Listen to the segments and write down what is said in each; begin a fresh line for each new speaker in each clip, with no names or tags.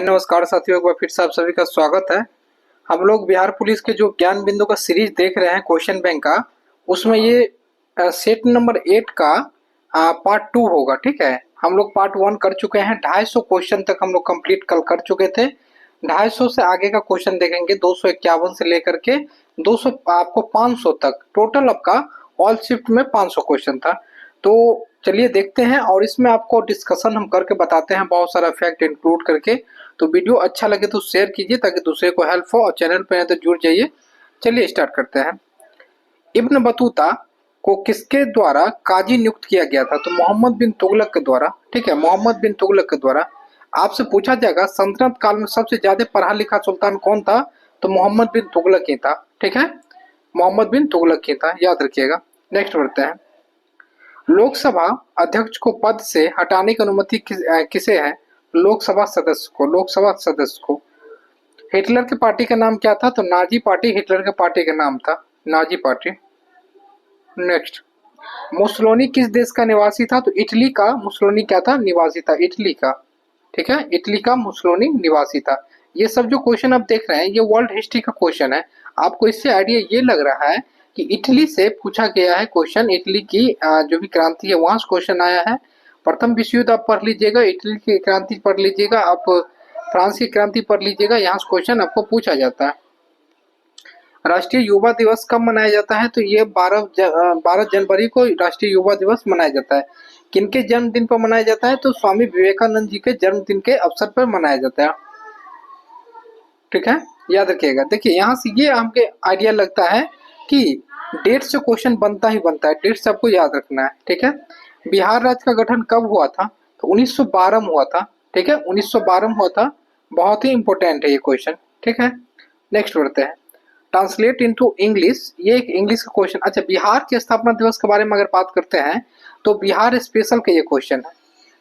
नमस्कार साथियों, एक बार फिर से आप सभी का स्वागत है। हम लोग बिहार पुलिस के जो ज्ञान बिंदु का सीरीज देख रहे हैं क्वेश्चन बैंक का, उसमें ये सेट नंबर 8 का पार्ट 2 होगा। ठीक है, हम लोग पार्ट 1 कर चुके हैं। 250 क्वेश्चन तक हम लोग कंप्लीट कल कर चुके थे। 250 से आगे का क्वेश्चन देखेंगे, 251 से लेकर के 200 आपको 500 तक। टोटल आपका ऑल शिफ्ट में 500 क्वेश्चन था। तो चलिए देखते हैं, और इसमें आपको डिस्कशन हम करके बताते हैं, बहुत सारा फैक्ट इंक्लूड करके। तो वीडियो अच्छा लगे तो शेयर कीजिए ताकि दूसरे को हेल्प हो, और चैनल पे हैं तो जुड़ जाइए। चलिए स्टार्ट करते हैं। इब्न बतूता को किसके द्वारा काजी नियुक्त किया गया था? तो मोहम्मद बिन तुगलक के द्वारा। ठीक है, मोहम्मद बिन तुगलक के द्वारा। आपसे पूछा जाएगा सल्तनत काल में सबसे ज्यादा पढ़ा लिखा सुल्तान कौन था? तो मोहम्मद बिन तुगलक ही था। ठीक है, मोहम्मद बिन तुगलक ही था, याद रखिएगा। नेक्स्ट बढ़ते हैं। लोकसभा अध्यक्ष को पद से हटाने की अनुमति किसे है? लोकसभा सदस्य को। लोकसभा सदस्य को। हिटलर की पार्टी का नाम क्या था? तो नाजी पार्टी हिटलर के पार्टी का नाम था, नाजी पार्टी। नेक्स्ट, मुसोलिनी किस देश का निवासी था? तो इटली का मुसोलिनी क्या था? निवासी था, इटली का। ठीक है, इटली का मुसोलिनी निवासी था। ये सब जो क्वेश्चन आप देख रहे हैं, ये वर्ल्ड हिस्ट्री का क्वेश्चन है। आपको इससे आइडिया ये लग रहा है कि इटली से पूछा गया है क्वेश्चन। इटली की जो भी क्रांति है वहां से क्वेश्चन आया है। प्रथम विश्व युद्ध आप पढ़ लीजिएगा, इटली की क्रांति पढ़ लीजिएगा, आप फ्रांस की क्रांति पढ़ लीजिएगा, यहाँ से क्वेश्चन आपको पूछा जाता है। राष्ट्रीय युवा दिवस कब मनाया जाता है? तो ये 12 जनवरी को राष्ट्रीय युवा दिवस मनाया जाता है। किनके जन्मदिन पर मनाया जाता है? तो स्वामी विवेकानंद जी के जन्मदिन के अवसर पर मनाया जाता है। ठीक है, याद रखिएगा। देखिए यहाँ से ये हमके आइडिया लगता है कि डेट से क्वेश्चन बनता ही बनता है, डेट से आपको याद रखना है। ठीक है, बिहार राज्य का गठन कब हुआ था? तो 1912 में हुआ था। ठीक है, 1912 में हुआ था। बहुत ही इंपॉर्टेंट है ये क्वेश्चन। ठीक है, नेक्स्ट बढ़ते हैं। ट्रांसलेट इनटू इंग्लिश, ये एक इंग्लिश का क्वेश्चन। अच्छा, बिहार के स्थापना दिवस के बारे में अगर बात करते हैं तो बिहार स्पेशल का ये क्वेश्चन है।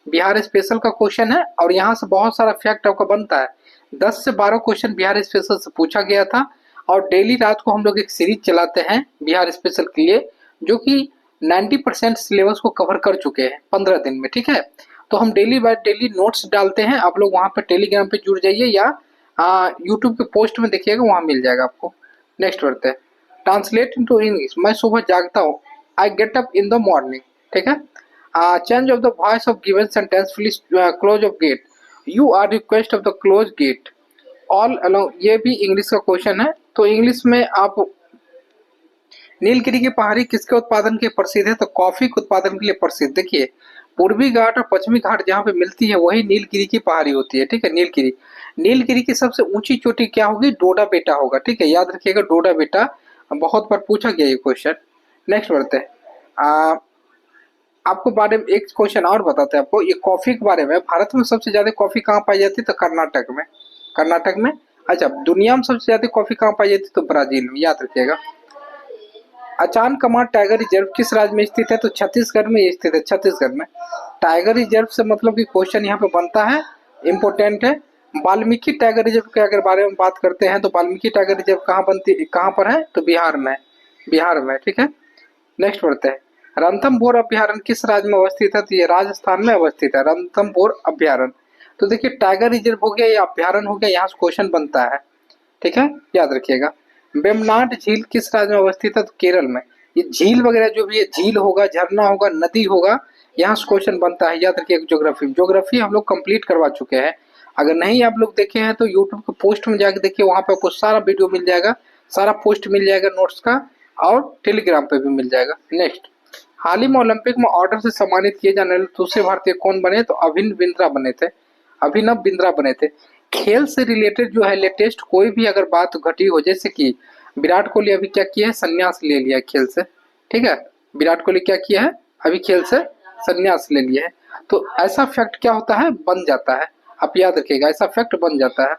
बिहार स्पेशल का क्वेश्चन है, और यहाँ से बहुत सारा फैक्ट आपका बनता है। 10 से 12 क्वेश्चन बिहार स्पेशल से पूछा गया था, और डेली रात को हम लोग एक सीरीज चलाते हैं बिहार स्पेशल के लिए, जो कि 90% सिलेबस को कवर कर चुके हैं 15 दिन में। ठीक है, तो हम डेली बाय डेली नोट्स डालते हैं। आप लोग वहाँ पे टेलीग्राम पे जुड़ जाइए, या यूट्यूब के पोस्ट में देखिएगा, वहाँ मिल जाएगा आपको। नेक्स्ट बढ़ते हैं। ट्रांसलेट इनटू इंग्लिश, मैं सुबह जागता हूँ, I get up in the morning. ठीक है, change of the voice of given sentence, please close of gate, you are request of the close gate, all along, ये भी इंग्लिश का क्वेश्चन है। तो इंग्लिश में आप, नीलगिरी की पहाड़ी किसके उत्पादन के प्रसिद्ध है? तो कॉफी के उत्पादन के लिए प्रसिद्ध। देखिए, पूर्वी घाट और पश्चिमी घाट जहाँ पे मिलती है वही नीलगिरी की पहाड़ी होती है। ठीक है, नीलगिरी। नीलगिरी की सबसे ऊंची चोटी क्या होगी? डोडा बेटा होगा। ठीक है, याद रखिएगा, डोडा बेटा। बहुत बार पूछा गया ये क्वेश्चन। नेक्स्ट बढ़ते हैं। आपको बारे में एक क्वेश्चन और बताते हैं आपको, ये कॉफी के बारे में। भारत में सबसे ज्यादा कॉफी कहाँ पाई जाती है? तो कर्नाटक में। कर्नाटक में। अच्छा, दुनिया में सबसे ज्यादा कॉफी कहाँ पाई जाती है? तो ब्राजील में, याद रखिएगा। अचान कमार टाइगर रिजर्व किस राज्य में स्थित है? तो छत्तीसगढ़ में स्थित है, छत्तीसगढ़ में। टाइगर रिजर्व से मतलब कि क्वेश्चन यहाँ पे बनता है, इंपोर्टेंट है। वाल्मीकि टाइगर रिजर्व के अगर बारे में बात करते हैं तो वाल्मीकि टाइगर रिजर्व कहाँ पर है? तो बिहार में, बिहार में। ठीक है, नेक्स्ट बढ़ते हैं। रणथंभौर अभ्यारण्य किस राज्य में अवस्थित है? तो ये राजस्थान में अवस्थित है, रणथंभौर अभ्यारण्य। तो देखिए, टाइगर रिजर्व हो गया या अभ्यारण्य हो गया, यहाँ से क्वेश्चन बनता है। ठीक है, याद रखिएगा। वेम्बनाड झील किस राज्य में अवस्थित है? तो केरल में। ये झील वगैरह जो भी है, झील होगा, झरना होगा, नदी होगा, यहाँ से क्वेश्चन बनता है, याद रखिएगा। ज्योग्राफी, ज्योग्राफी हम लोग कंप्लीट करवा चुके हैं। अगर नहीं आप लोग देखे हैं तो यूट्यूब के पोस्ट में जाके देखिए, वहां पे आपको सारा वीडियो मिल जाएगा, सारा पोस्ट मिल जाएगा नोट्स का, और टेलीग्राम पे भी मिल जाएगा। नेक्स्ट, हाल ही में ओलंपिक में ऑर्डर से सम्मानित किए जाने वाले दूसरे भारतीय कौन बने? तो अभिनव बिंद्रा बने थे, अभिनव बिंद्रा बने थे। खेल से रिलेटेड जो है लेटेस्ट कोई भी अगर बात घटी हो, जैसे कि विराट कोहली अभी क्या किया है? संन्यास ले लिया है खेल से। ठीक है, विराट कोहली क्या किया है? अभी खेल से संन्यास ले लिया है। तो ऐसा फैक्ट क्या होता है? बन जाता है। आप याद रखिएगा, ऐसा फैक्ट बन जाता है।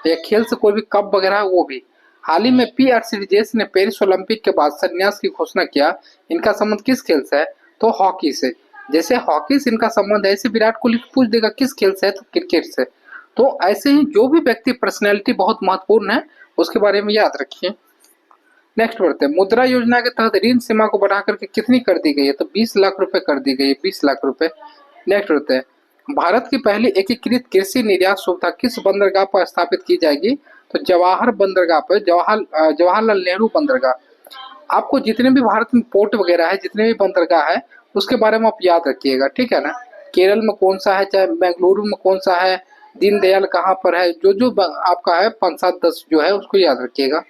या खेल से कोई भी कप वगैरह है वो भी। हाल ही में पी.आर. श्रीजेश ने पेरिस ओलंपिक के बाद संन्यास की घोषणा किया। इनका संबंध किस खेल से है? तो हॉकी से। जैसे हॉकी से इनका संबंध है, ऐसे विराट कोहली पूछ देगा किस खेल से है? तो क्रिकेट से। तो ऐसे ही जो भी व्यक्ति पर्सनैलिटी बहुत महत्वपूर्ण है, उसके बारे में याद रखिए। नेक्स्ट बढ़ते हैं। मुद्रा योजना के तहत ऋण सीमा को बढ़ा करके कितनी कर दी गई है? तो 20 लाख रुपए कर दी गई है, 20 लाख रुपए। नेक्स्ट बढ़ते हैं। भारत की पहली एकीकृत कृषि निर्यात सुविधा किस बंदरगाह पर स्थापित की जाएगी? तो जवाहर बंदरगाह पर, जवाहरलाल नेहरू बंदरगाह। आपको जितने भी भारत में पोर्ट वगैरह है, जितने भी बंदरगाह है, उसके बारे में आप याद रखिएगा, ठीक है ना। केरल में कौन सा है, चाहे बेंगलुरु में कौन सा है, दीनदयाल कहाँ पर है, जो जो आपका है 5 7 10 जो है उसको याद रखिएगा।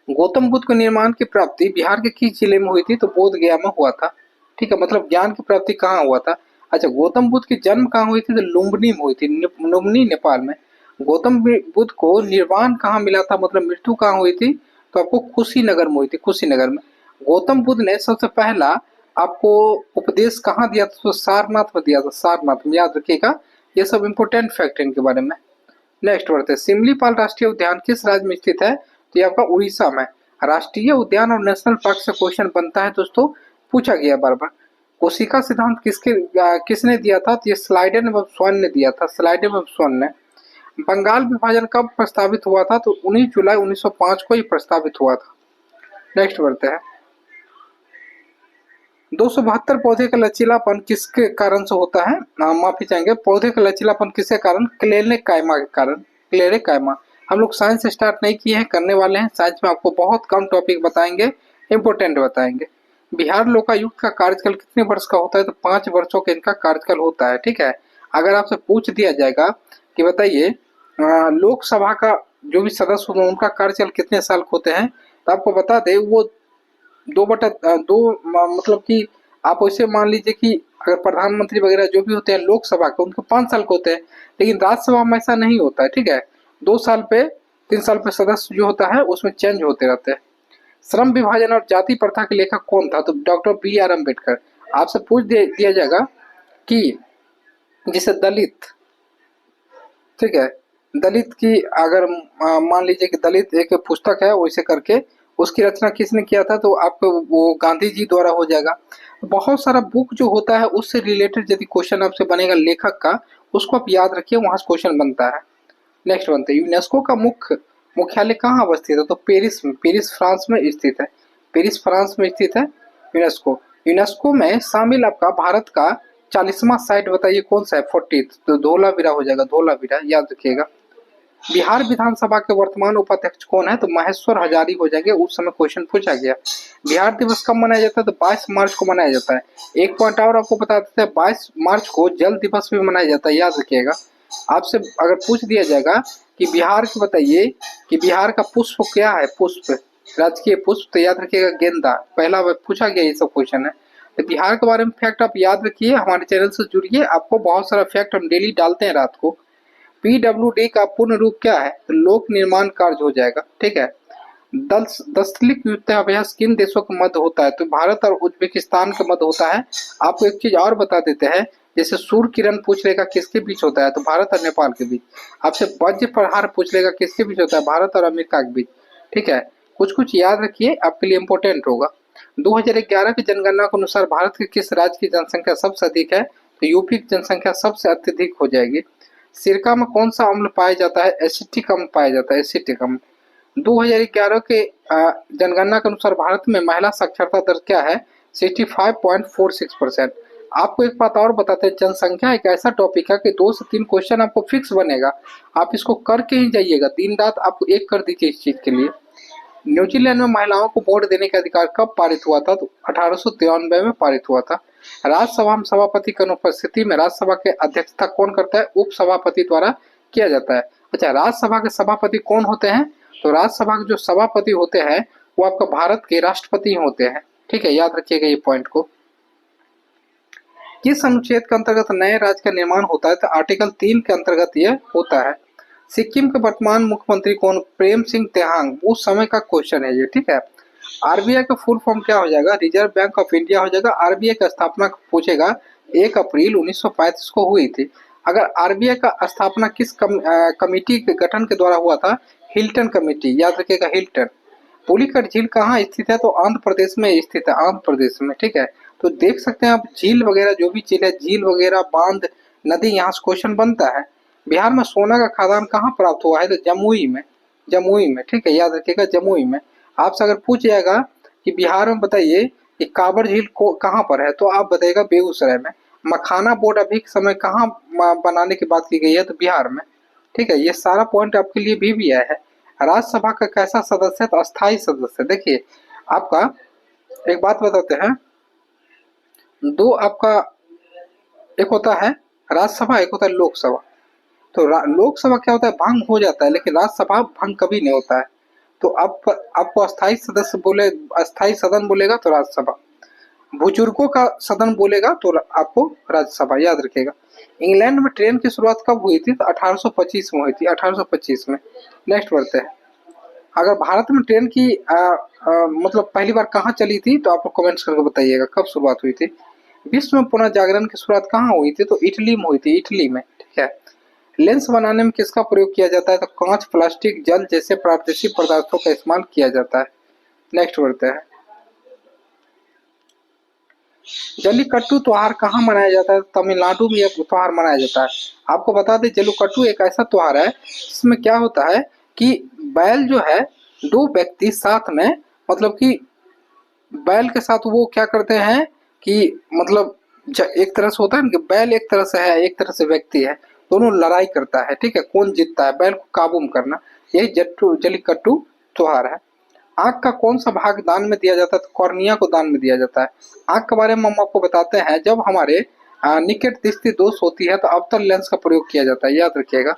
गौतम बुद्ध को निर्माण की प्राप्ति बिहार के किस जिले में हुई थी? तो बोध गया में हुआ था, ठीक है। मतलब ज्ञान की प्राप्ति कहाँ हुआ था? अच्छा, गौतम बुद्ध की जन्म कहाँ हुई थी? तो लुम्बिनी में हुई थी, लुम्बिनी नेपाल में। गौतम बुद्ध को निर्वाण कहाँ मिला था, मतलब मृत्यु कहाँ हुई थी? तो आपको कुशीनगर में हुई थी, कुशीनगर में। गौतम बुद्ध ने सबसे पहला आपको उपदेश कहाँ दिया था? तो सारनाथ में दिया था, सारनाथ में, याद रखिएगा। ये सब इंपोर्टेंट फैक्ट है इनके बारे में। नेक्स्ट बढ़ते हैं, सिमलीपाल राष्ट्रीय उद्यान किस राज्य में स्थित है? तो ये आपका उड़ीसा में। राष्ट्रीय उद्यान और नेशनल पार्क से क्वेश्चन बनता है दोस्तों, पूछा गया बार बार। कोशिका सिद्धांत किसने दिया था? तो ये स्लाइडेन एवं स्वर्ण ने दिया था, स्लाइडेन एवं स्वर्ण ने। बंगाल विभाजन कब प्रस्तावित हुआ था? तो 19 जुलाई 1905 को ही प्रस्तावित हुआ था। नेक्स्ट बढ़ते हैं, 272 पौधे का लचीलापन किसके कारण से होता है? माफी चाहेंगे, पौधे का लचीलापन किसके कारण? क्लेरेक कायमा के कारण, क्लेरेक कायमा। हम लोग साइंस स्टार्ट नहीं किए हैं, करने वाले हैं। साइंस में आपको बहुत कम टॉपिक बताएंगे, इंपोर्टेंट बताएंगे। बिहार लोकायुक्त का कार्यकाल कितने वर्ष का होता है? तो 5 वर्षों का इनका कार्यकाल होता है, ठीक है। अगर आपसे पूछ दिया जाएगा कि बताइए लोकसभा का जो भी सदस्य होते हैं उनका कार्यकाल कितने साल के होते हैं, तो आपको बता दे वो 2/2, मतलब कि आप वैसे मान लीजिए कि अगर प्रधानमंत्री वगैरह जो भी होते हैं लोकसभा के, उनको 5 साल के होते हैं, लेकिन राज्यसभा में ऐसा नहीं होता है, ठीक है। 2 साल पे, 3 साल पे सदस्य जो होता है उसमें चेंज होते रहते हैं। श्रम विभाजन और जाति प्रथा के लेखक कौन था? तो डॉक्टर BR अम्बेडकर। आपसे पूछ दिया जाएगा कि जिसे दलित, ठीक है, दलित की अगर मान लीजिए कि दलित एक पुस्तक है वैसे करके, उसकी रचना किसने किया था? तो आपको वो गांधी जी द्वारा हो जाएगा। बहुत सारा बुक जो होता है उससे रिलेटेड यदि क्वेश्चन आपसे बनेगा लेखक का, उसको आप याद रखिए, वहां से क्वेश्चन बनता है। नेक्स्ट बनते हैं, यूनेस्को का मुख्यालय कहाँ अवस्थित है? तो पेरिस में, पेरिस फ्रांस में स्थित है, पेरिस फ्रांस में स्थित है यूनेस्को। यूनेस्को में शामिल आपका भारत का 40वां साइट बताइए कौन सा है? 40th, तो धोलावीरा हो जाएगा, धोलावीरा, याद रखिएगा। बिहार विधानसभा के वर्तमान उपाध्यक्ष कौन है? तो महेश्वर हजारी हो जाएंगे, उस समय क्वेश्चन पूछा गया। बिहार दिवस कब मनाया जाता है? तो 22 मार्च को मनाया जाता है। एक पॉइंट और आपको बता देते हैं, 22 मार्च को जल दिवस भी मनाया जाता है, याद रखिएगा। आपसे अगर पूछ दिया जाएगा कि बिहार के बताइए कि बिहार का पुष्प क्या है, पुष्प, राजकीय पुष्प, तो याद रखिएगा गेंदा। पहला पूछा गया ये सब क्वेश्चन है। तो बिहार के बारे में फैक्ट आप याद रखिए, हमारे चैनल से जुड़िए, आपको बहुत सारा फैक्ट हम डेली डालते हैं रात को। PWD का पूर्ण रूप क्या है? तो लोक निर्माण कार्य हो जाएगा, ठीक है। दस्तलिक युद्धाभ्यास किन देशों के मध्य होता है? तो भारत और उज्बेकिस्तान के मध्य होता है। आपको एक चीज और बता देते हैं, जैसे सूर्य किरण पूछ लेगा किसके बीच होता है? तो भारत और नेपाल के बीच। आपसे वज्र प्रहार पूछ लेगा किसके बीच होता है? भारत और अमेरिका के बीच, ठीक है। कुछ कुछ याद रखिए, आपके लिए इंपोर्टेंट होगा। 2011 की जनगणना के अनुसार भारत के किस राज्य की जनसंख्या सबसे अधिक है? तो यूपी की जनसंख्या सबसे अत्यधिक हो जाएगी। सिरका में कौन सा अम्ल पाया जाता है? एसिटिक अम्ल पाया जाता है, एसिटिक अम्ल। 2011 के जनगणना के अनुसार भारत में महिला साक्षरता दर क्या है? 65.46%। आपको एक बात और बताते हैं, जनसंख्या एक ऐसा टॉपिक है कि 2 से 3 क्वेश्चन आपको फिक्स बनेगा, आप इसको करके ही जाइएगा, दिन रात आप एक कर दीजिए इस चीज के लिए। न्यूजीलैंड में महिलाओं को वोट देने का अधिकार कब पारित हुआ था? तो 1893 में पारित हुआ था। राज्यसभा में सभापति की अनुपस्थिति में राज्यसभा के अध्यक्षता कौन करता है? उप सभापति द्वारा किया जाता है। अच्छा, राज्यसभा के सभापति कौन होते हैं? तो राज्यसभा के जो सभापति होते हैं वो आपका भारत के राष्ट्रपति होते हैं, ठीक है, याद रखिएगा ये पॉइंट को। किस अनुच्छेद के अंतर्गत नए राज्य का निर्माण होता है? तो आर्टिकल 3 के अंतर्गत ये होता है। सिक्किम के वर्तमान मुख्यमंत्री कौन? प्रेम सिंह तेहांग। उस समय का क्वेश्चन है ये, ठीक है। RBI का फुल फॉर्म क्या हो जाएगा? रिजर्व बैंक ऑफ इंडिया हो जाएगा। RBI का स्थापना पूछेगा, 1 अप्रैल 1935 को हुई थी। अगर RBI का स्थापना किस कमेटी के गठन के द्वारा हुआ था? हिल्टन कमेटी, याद रखिएगा, हिल्टन। पुलिकट झील कहाँ स्थित है? तो आंध्र प्रदेश में स्थित है, आंध्र प्रदेश में, ठीक है। तो देख सकते हैं आप, झील वगैरह जो भी झील है, झील वगैरह, बांध, नदी, यहाँ से क्वेश्चन बनता है। बिहार में सोना का खदान कहाँ प्राप्त हुआ है? तो जमुई में, जमुई में, ठीक है, याद रखिएगा, जमुई में। आपसे अगर पूछ जाएगा कि बिहार में बताइए कि कांवर झील को कहाँ पर है, तो आप बताइएगा बेगूसराय में। मखाना बोर्ड अभी के समय कहाँ बनाने की बात की गई है, तो बिहार में। ठीक है, ये सारा पॉइंट आपके लिए भी आया है। राज्यसभा का कैसा सदस्य है, तो अस्थायी सदस्य। देखिए आपका एक बात बताते हैं, दो आपका एक होता है राज्यसभा, एक होता है लोकसभा। तो लोकसभा क्या होता है, भंग हो जाता है, लेकिन राज्यसभा भंग कभी नहीं होता है। तो आप आपको अस्थायी सदस्य बोले, अस्थायी सदन बोलेगा तो राज्यसभा, बुजुर्गों का सदन बोलेगा तो आपको राज्यसभा, याद रखिएगा। इंग्लैंड में ट्रेन की शुरुआत कब हुई थी, तो 1825 में हुई थी, 1825 में। नेक्स्ट बढ़ते हैं। अगर भारत में ट्रेन की मतलब पहली बार कहाँ चली थी, तो आप लोग कमेंट्स करके बताइएगा कब शुरुआत हुई थी। विश्व में पुनः जागरण की शुरुआत कहाँ हुई थी, तो इटली में हुई थी, इटली में। ठीक है। लेंस बनाने में किसका प्रयोग किया जाता है, तो कांच, प्लास्टिक, जल जैसे पारदर्शी पदार्थों का इस्तेमाल किया जाता है। नेक्स्ट बढ़ते हैं। जल्लीकट्टू त्योहार कहाँ मनाया जाता है, तमिलनाडु में यह त्योहार मनाया जाता है। आपको बता दें, जल्लीकट्टू एक ऐसा त्योहार है जिसमें क्या होता है कि बैल जो है, दो व्यक्ति साथ में, मतलब कि बैल के साथ वो क्या करते हैं कि मतलब एक तरह से होता है ना कि बैल एक तरह से है, एक तरह से व्यक्ति है, दोनों लड़ाई करता है। ठीक है, कौन जीतता है, बैल को काबू में करना, यही जल्लीकट्टू त्योहार है। आंख का कौन सा भाग दान में दिया जाता है, तो कॉर्निया को दान में दिया जाता है। आंख के बारे में हम आपको बताते हैं, जब हमारे निकट दृष्टि दोष होती है तो अवतल लेंस का प्रयोग किया जाता है, याद रखिएगा।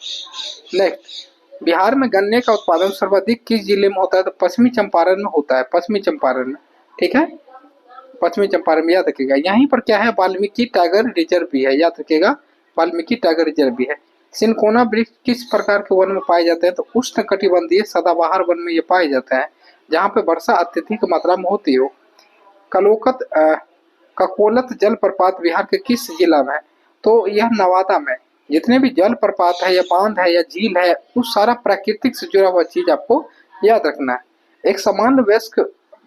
नेक्स्ट, बिहार में गन्ने का उत्पादन सर्वाधिक किस जिले में होता है, तो पश्चिमी चंपारण में होता है, पश्चिमी चंपारण में। ठीक है, पश्चिमी चंपारण में, याद रखिएगा। यहीं पर क्या है, वाल्मीकि टाइगर रिजर्व भी है, याद रखिएगा, वाल्मीकि टाइगर रिजर्व भी है। सिनकोना वृक्ष किस प्रकार के वन में पाए जाते हैं, तो उष्ण कटिबंधीय सदाबहार वन में ये पाए जाते हैं, जहाँ पे वर्षा अत्यधिक मात्रा में होती हो। कलोकत ककोलत जलप्रपात बिहार के किस जिला में है, तो यह नवादा में। जितने भी जलप्रपात है या बांध है या झील है, उस सारा प्राकृतिक से जुड़ा हुआ चीज आपको याद रखना है। एक सामान्य वयस्क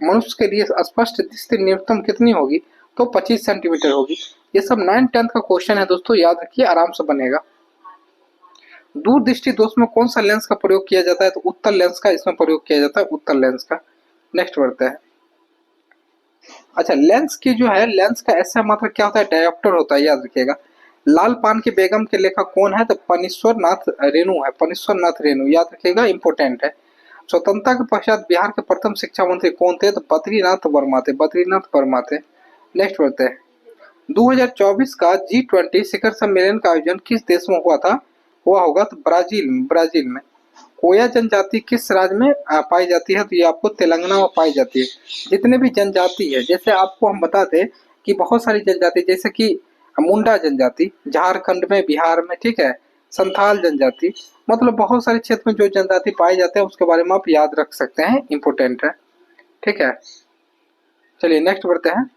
मनुष्य के लिए स्पष्ट दृष्टि न्यूनतम कितनी होगी, तो 25 सेंटीमीटर होगी। ये सब 9th-10th का क्वेश्चन है दोस्तों, याद रखिए, आराम से बनेगा। दूरदृष्टि दोष में कौन सा लेंस का प्रयोग किया जाता है, तो उत्तल लेंस का इसमें प्रयोग किया जाता है, उत्तल लेंस का। नेक्स्ट बढ़ते हैं। अच्छा, लेंस की जो है, लेंस का ऐसा मतलब क्या होता है, डायोप्टर होता है, याद रखिएगा। लाल पान की बेगम के लेखक कौन है, तो पनीश्वर नाथ रेणु है, पनीश्वर नाथ रेणु, याद रखिएगा, इंपोर्टेंट है। स्वतंत्रता के पश्चात बिहार के प्रथम शिक्षा मंत्री कौन थे, तो बद्रीनाथ वर्मा थे, बद्रीनाथ वर्मा थे। नेक्स्ट बढ़ते हैं। 2024 का G20 शिखर सम्मेलन का आयोजन किस देश में हुआ था, हुआ होगा, तो ब्राजील में, ब्राजील में। कोया जनजाति किस राज्य में पाई जाती है, तो ये आपको तेलंगाना में पाई जाती है। जितने भी जनजाति है, जैसे आपको हम बताते कि बहुत सारी जनजाति, जैसे कि मुंडा जनजाति झारखंड में, बिहार में, ठीक है, संथाल जनजाति, मतलब बहुत सारे क्षेत्र में जो जनजाति पाए जाते हैं उसके बारे में आप याद रख सकते हैं, इंपोर्टेंट है। ठीक है, चलिए नेक्स्ट बढ़ते हैं।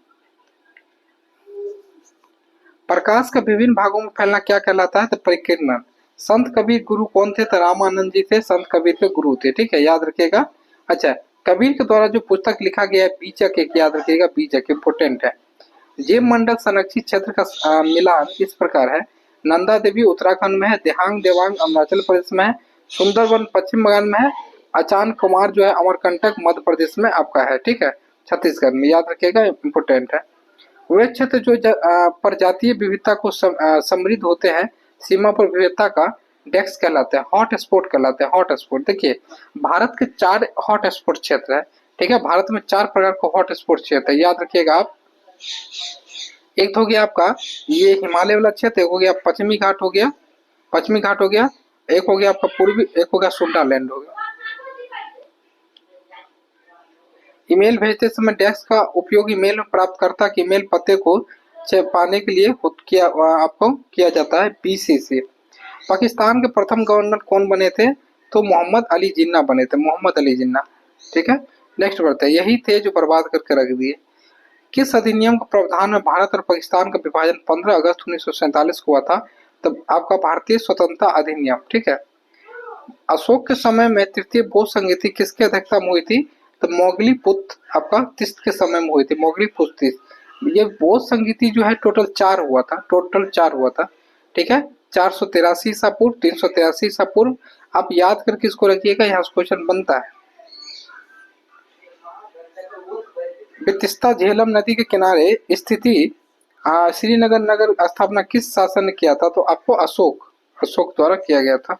प्रकाश का विभिन्न भागों में फैलना क्या कहलाता है, तो परिकिरणन। संत कबीर गुरु कौन थे, तो रामानंद जी थे, संत कबीर के गुरु थे। ठीक है, याद रखिएगा। अच्छा, कबीर के द्वारा जो पुस्तक लिखा गया है बीजक, एक याद रखिएगा, बीजक इंपोर्टेंट है। जैव मंडल संरक्षित क्षेत्र का मिलान इस प्रकार है। नंदा देवी उत्तराखंड में है, देहांग देवांग अरुणाचल प्रदेश में है, सुंदरवन पश्चिम बंगाल में है, अचान कुमार जो है अमरकंटक मध्य प्रदेश में आपका है। ठीक है, छत्तीसगढ़ में, याद रखिएगा, इंपोर्टेंट है। वे क्षेत्र जो प्रजातीय विविधता को समृद्ध होते हैं, सीमा पर विविधता का डेस्क कहलाते हैं, हॉट स्पॉट कहलाते हैं, हॉट स्पॉट। देखिए, भारत के 4 हॉट स्पॉट क्षेत्र है। ठीक है, भारत में 4 प्रकार का हॉट स्पॉट क्षेत्र है, याद रखिएगा आप। एक तो हो गया आपका ये हिमालय वाला क्षेत्र, एक हो गया पश्चिमी घाट हो गया, पश्चिमी घाट हो गया, एक हो गया आपका पूर्वी, एक हो गया सुंडरलैंड हो गया। ईमेल भेजते समय डेस्क का उपयोग ईमेल प्राप्तकर्ता के ईमेल पते को पाने के लिए आपको किया जाता है, बीसीसी। पाकिस्तान के प्रथम गवर्नर कौन बने थे, तो मोहम्मद अली जिन्ना बने थे, मोहम्मद अली जिन्ना। ठीक है, नेक्स्ट बढ़ते हैं। यही थे जो बर्बाद करके रख दिए। किस अधिनियम के प्रावधान में भारत और पाकिस्तान का विभाजन 15 अगस्त 1947 को हुआ था, तब आपका भारतीय स्वतंत्रता अधिनियम। ठीक है, अशोक के समय में तृतीय बौद्ध संगीति किसकी अध्यक्षता में हुई थी, तो मोगली पुत्र आपका तिस्त के समय में हुई थी, मोगली पुत्र तिस्त। ये बौद्ध संगीति जो है टोटल 4 हुआ था, टोटल 4 हुआ था। ठीक है, 483 ईसा पूर्व, 383 ईसा पूर्व। आप याद करके इसको रखिएगा, यहाँ से क्वेश्चन बनता है। बितिस्ता झेलम नदी के किनारे स्थिति श्रीनगर नगर स्थापना किस शासन ने किया था? तो आपको अशोक द्वारा किया गया था।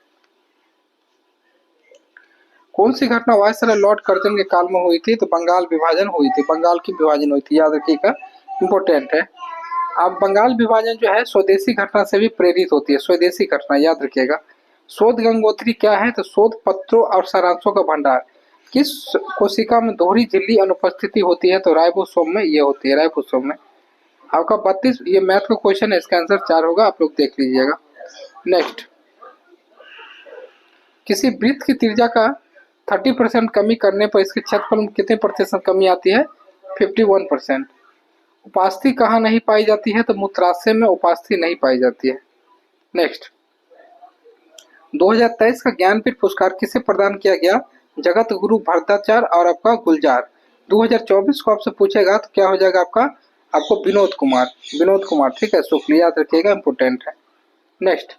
कौन सी घटना वायसराय लॉर्ड कर्जन के काल में हुई थी? तो बंगाल विभाजन हुई थी, बंगाल की विभाजन हुई थी, याद रखिएगा, इंपोर्टेंट है। अब बंगाल विभाजन जो है स्वदेशी घटना से भी प्रेरित होती है, स्वदेशी घटना याद रखिएगा। शोध गंगोत्री क्या है? तो शोध पत्रों और सारांशों का भंडार। किस कोशिका में दोहरी झिल्ली अनुपस्थिति होती है? तो राइबोसोम में ये होती है, राइबोसोम में। आपका 32 ये मैथ का क्वेश्चन है, इसका आंसर 4 होगा, आप लोग देख लीजिएगा। नेक्स्ट, किसी वृत्त की त्रिज्या का 30% कमी करने पर इसके क्षेत्रफल में कितने प्रतिशत कमी आती है? 51%। उपास्थि कहाँ नहीं पाई जाती है? तो मूत्राशय में उपास्थि नहीं पाई जाती है। नेक्स्ट, 2023 का ज्ञानपीठ पुरस्कार किसे प्रदान किया गया? जगत गुरु भरताचार्य और आपका गुलजार। 2024 को आपसे पूछेगा तो क्या हो जाएगा आपका? आपको विनोद कुमार, ठीक है, शुक्ल, याद रखिएगा, इंपोर्टेंट है। नेक्स्ट,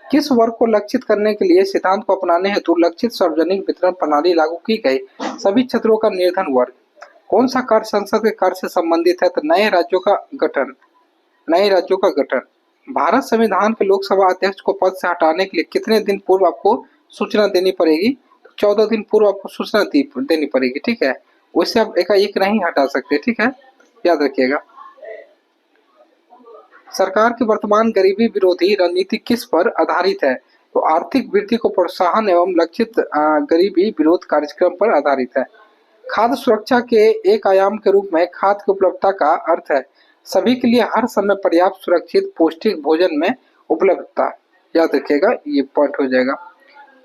किस वर्ग को लक्षित करने के लिए सिद्धांत को अपनाने हेतु लक्षित सार्वजनिक वितरण प्रणाली लागू की गई? सभी क्षेत्रों का निर्धन वर्ग। कौन सा कार्य संसद के कार्य से संबंधित है? तो नए राज्यों का गठन। भारत संविधान के लोकसभा अध्यक्ष को पद से हटाने के लिए कितने दिन पूर्व आपको सूचना देनी पड़ेगी? तो 14 दिन पूर्व आपको सूचना देनी पड़ेगी, ठीक है, उससे आप एकाएक नहीं हटा सकते, ठीक है, याद रखिएगा। सरकार की वर्तमान गरीबी विरोधी रणनीति किस पर आधारित है? तो आर्थिक वृद्धि को प्रोत्साहन एवं लक्षित गरीबी विरोध कार्यक्रम पर आधारित है। खाद्य सुरक्षा के एक आयाम के रूप में खाद्य की उपलब्धता का अर्थ है सभी के लिए हर समय पर्याप्त सुरक्षित पौष्टिक भोजन में उपलब्धता, याद रखिएगा, ये पॉइंट हो जाएगा।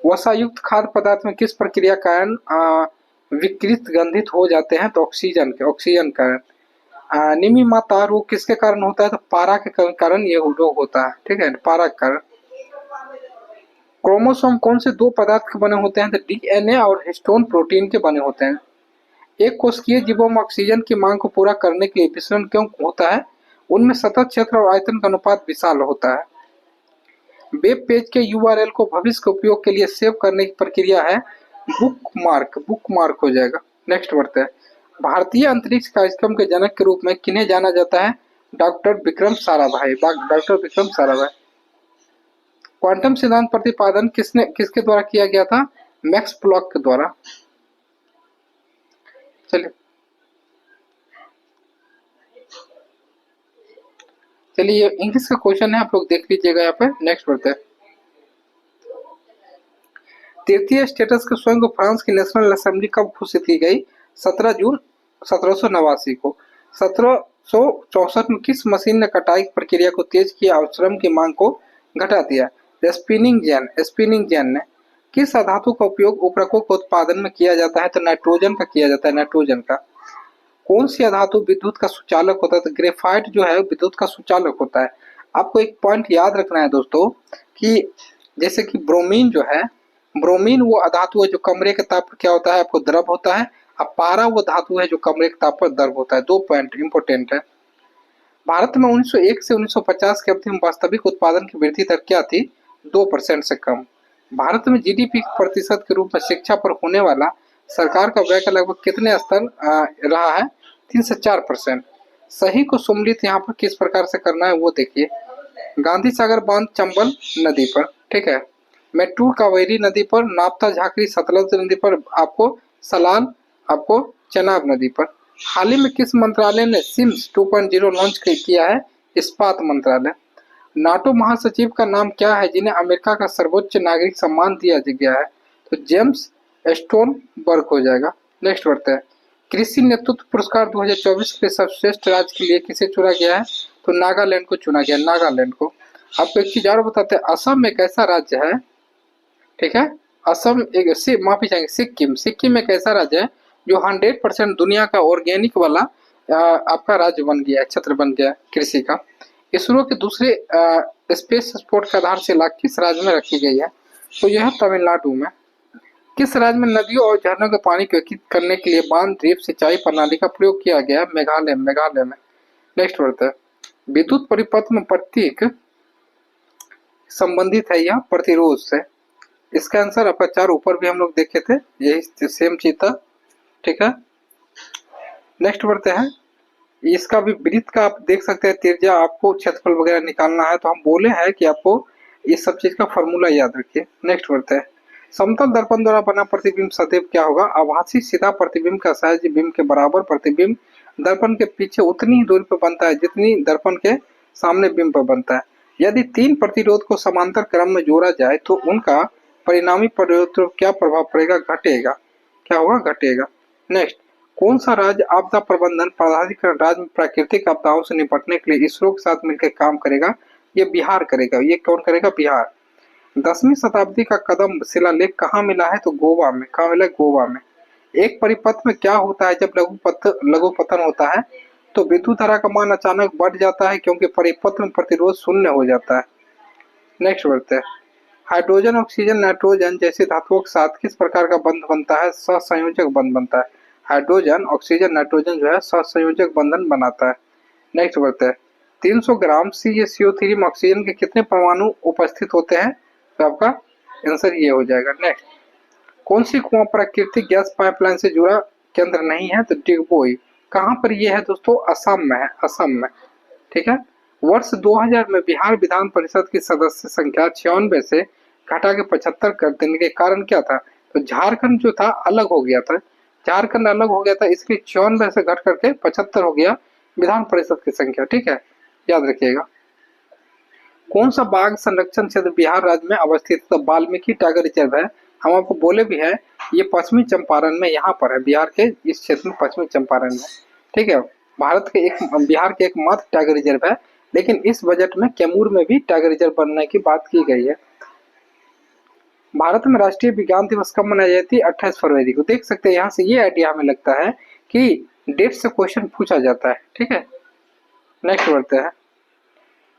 वसायुक्त खाद्य पदार्थ में किस प्रक्रिया कारण विकृत गंधित हो जाते हैं? तो ऑक्सीजन कारण। निमी माता रोग किसके कारण होता है? तो पारा के कारण ये रोग होता है, ठीक है, पारा के कारण। क्रोमोसोम कौन से दो पदार्थ के बने होते हैं? तो डीएनए और हिस्टोन प्रोटीन के बने होते हैं। एक कोशिकीय जीवों में ऑक्सीजन की मांग को पूरा करने के लिए विसरण क्यों होता है? उनमें सतत क्षेत्र और आयतन का अनुपात विशाल होता है। वेब पेज के यूआरएल को भविष्य के उपयोग के लिए सेव करने की प्रक्रिया है बुकमार्क हो जाएगा। नेक्स्ट बढ़ते हैं, भारतीय अंतरिक्ष कार्यक्रम के जनक के रूप में किन्हें जाना जाता है? डॉक्टर विक्रम साराभाई। क्वांटम सिद्धांत प्रतिपादन किसके द्वारा किया गया था? मैक्स प्लॉक के द्वारा। चलिए इंग्लिश का क्वेश्चन है, आप लोग देख लीजिएगा यहाँ पे। नेक्स्ट बढ़ते हैं, तृतीय स्टेटस के स्वयं को फ्रांस की नेशनल असेंबली कब घोषित की गई? 17 जून 1789 को। 1764 में किस मशीन ने कटाई की प्रक्रिया को तेज किया और श्रम की मांग को घटा दिया? स्पिनिंग जेन ने। किस धातु का उपयोग उर्वरकों के उत्पादन में किया जाता है? तो नाइट्रोजन का किया जाता है, नाइट्रोजन का। कौन सी धातु विद्युत का सुचालक होता है? तो ग्रेफाइट जो है विद्युत का सुचालक होता है। आपको एक पॉइंट याद रखना है दोस्तों कि जैसे कि ब्रोमीन जो है, ब्रोमीन वो धातु है जो कमरे के ताप पर क्या होता है? आपको द्रव होता है। अब पारा वो धातु है जो कमरे के ताप पर द्रव होता है। 2 पॉइंट इंपोर्टेंट है। भारत में 1901 से 1950 के अवधि में वास्तविक उत्पादन की वृद्धि दर क्या थी? 2% से कम। भारत में जीडीपी प्रतिशत के रूप में शिक्षा पर होने वाला सरकार का व्यय का लगभग कितने स्तर रहा है? 3 से 4%। सही को सम्मिलित यहाँ पर किस प्रकार से करना है वो देखिए। गांधी सागर बांध चंबल नदी पर, ठीक है, मेट्टूर कावेरी नदी पर, नाप्ता झाकरी सतलज नदी पर, आपको सलाल आपको चेनाब नदी पर। हाल ही में किस मंत्रालय ने सिम्स 2.0 लॉन्च किया है? इस्पात मंत्रालय। नाटो महासचिव का नाम क्या है जिन्हें अमेरिका का सर्वोच्च नागरिक सम्मान दिया गया है? तो जेम्स स्टोनबर्ग हो जाएगा। नेक्स्ट बढ़ते हैं, कृषि नेतृत्व पुरस्कार 2024 के सर्वश्रेष्ठ राज्य के लिए किसे चुना गया है? तो नागालैंड को चुना गया, नागालैंड को। आपको एक चीज और बताते हैं, असम एक ऐसा राज्य है, ठीक है, असम एक माफी चाहेंगे सिक्किम एक ऐसा राज्य है जो 100% दुनिया का ऑर्गेनिक वाला आपका राज्य बन गया है, क्षेत्र बन गया है कृषि का। इसरो के दूसरे स्पेस सपोर्ट का आधारशिला किस राज्य में रखी गई है? तो यह तमिलनाडु में। किस राज्य में नदियों और झरनों के पानी को एकत्रित करने के लिए बांध ड्रिप सिंचाई प्रणाली का प्रयोग किया गया? मेघालय में। नेक्स्ट बढ़ता है, विद्युत परिपथ में प्रतीक संबंधित है यह प्रतिरोध से। इसका आंसर आपका 4 ऊपर भी हम लोग देखे थे, यही सेम चीज था, ठीक है। नेक्स्ट बढ़ते हैं, इसका भी वृत्त का आप देख सकते हैं त्रिज्या, आपको क्षेत्रफल वगैरह निकालना है तो हम बोले हैं कि आपको इस सब चीज का फॉर्मूला याद रखिए। नेक्स्ट बढ़ते हैं। समतल दर्पण द्वारा बना प्रतिबिंब सदैव क्या होगा? आभासी सीधा प्रतिबिंब का सहज बिंब के बराबर प्रतिबिंब दर्पण के पीछे उतनी ही दूरी पर बनता है जितनी दर्पण के सामने बिंब पर बनता है। यदि तीन प्रतिरोध को समांतर क्रम में जोड़ा जाए तो उनका परिणामी प्रतिरोध क्या प्रभाव पड़ेगा? घटेगा। क्या होगा? घटेगा। नेक्स्ट, कौन सा राज्य आपदा प्रबंधन प्राधिकरण राज्य में प्राकृतिक आपदाओं से निपटने के लिए इसरो के साथ मिलकर काम करेगा? ये बिहार करेगा। ये कौन करेगा? बिहार। 10वीं शताब्दी का कदम शिलालेख कहाँ मिला है? तो गोवा में। कहाँ मिला? गोवा में। एक परिपथ में क्या होता है जब लघु पतन होता है? तो विद्युत धारा का मान अचानक बढ़ जाता है क्योंकि परिपथ में प्रतिरोध शून्य हो जाता है। नेक्स्ट बढ़ते हैं। हाइड्रोजन, ऑक्सीजन, नाइट्रोजन जैसे धातुओं के साथ किस प्रकार का बंध बनता है? सहसंयोजक बंध बनता है। हाइड्रोजन, ऑक्सीजन, नाइट्रोजन जो है सहसंयोजक बंधन बनाता है। नेक्स्ट बढ़ते हैं। 300 ग्राम CaCO3 में ऑक्सीजन के कितने परमाणु उपस्थित होते हैं? तो आपका आंसर ये हो जाएगा। नेक्स्ट, कौन सी कुआं प्राकृतिक गैस पाइपलाइन से जुड़ा केंद्र नहीं है? तो डिगबोई। कहाँ पर ये है दोस्तों? असम में है। असम में। ठीक है। वर्ष 2000 में बिहार विधान परिषद की सदस्य संख्या 96 से घटा के 75 कर देने के कारण क्या था? तो झारखंड जो था अलग हो गया था। झारखंड अलग हो गया था इसलिए 94 से घट करके 75 हो गया विधान परिषद की संख्या। ठीक है, याद रखिएगा। कौन सा बाघ संरक्षण क्षेत्र बिहार राज्य में अवस्थित है? तो वाल्मीकि टाइगर रिजर्व है। हम आपको बोले भी है ये पश्चिमी चंपारण में यहाँ पर है, बिहार के इस क्षेत्र में पश्चिमी चंपारण में। ठीक है, भारत के एक बिहार के एकमात्र टाइगर रिजर्व है, लेकिन इस बजट में कैमूर में भी टाइगर रिजर्व बनने की बात की गई है। भारत में राष्ट्रीय विज्ञान दिवस कब मनाई जाती है? 28 फरवरी को। देख सकते हैं यहाँ से ये आइडिया हमें लगता है कि डेट से क्वेश्चन पूछा जाता है। ठीक है, नेक्स्ट बढ़ते हैं।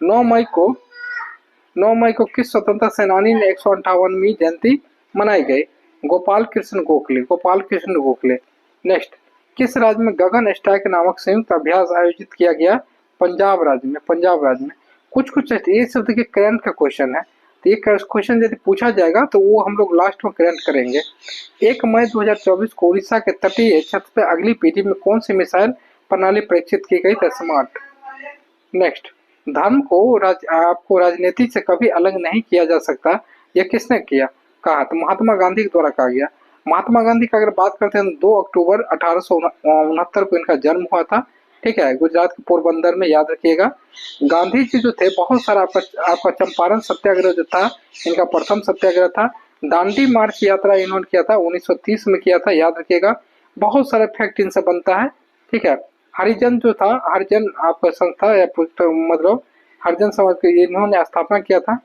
9 मई को 9 मई को किस स्वतंत्रता सेनानी ने 158वीं जयंती मनाई गई? गोपाल कृष्ण गोखले। गोपाल कृष्ण गोखले। नेक्स्ट, किस राज्य में गगन स्ट्राइक नामक संयुक्त अभ्यास आयोजित किया गया? पंजाब राज्य में। पंजाब राज्य में। कुछ कुछ ये सब देखिए करंट का क्वेश्चन है, तो ये क्वेश्चन यदि पूछा जाएगा तो वो हम लोग लास्ट में करंट करेंगे। 1 मई 2024 को उड़ीसा के तटीय क्षेत्र पर अगली पीढ़ी में कौन सी मिसाइल प्रणाली परीक्षित की गई? था स्मार्ट। नेक्स्ट, धर्म को आपको राजनीति से कभी अलग नहीं किया जा सकता, यह किसने किया? कहा? तो महात्मा गांधी के द्वारा कहा गया। महात्मा गांधी का अगर बात करते हैं तो 2 अक्टूबर 1869 को इनका जन्म हुआ था। ठीक है, गुजरात के पोरबंदर में, याद रखिएगा। गांधी जी जो थे बहुत सारा आपका चंपारण सत्याग्रह जो था इनका प्रथम सत्याग्रह था। दांडी मार्च यात्रा इन्होंने किया था 1930 में किया था, याद रखिएगा। बहुत सारे फैक्ट इनसे बनता है। ठीक है, हरिजन जो था, हरिजन आपका संस्था या मतलब हरिजन समाज के इन्होंने स्थापना किया था।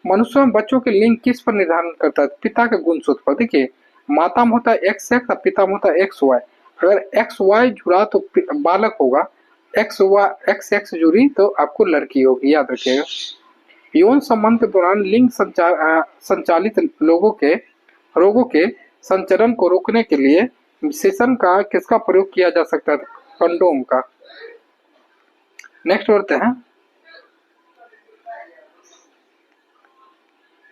मनुष्य में बच्चों के लिंग किस पर निर्धारण करता है? पिता के गुणसूत्र पर। देखिए, माता में होता है XX और पिता में होता है XY। अगर XY जुड़ा तो बालक होगा, XX जुड़ी तो आपको लड़की होगी, याद रखिएगा। यौन संबंध के दौरान लिंग संचालित रोगों के संचरण को रोकने के लिए विशेषण का किसका प्रयोग किया जा सकता है? कंडोम का। नेक्स्ट बढ़ते हैं।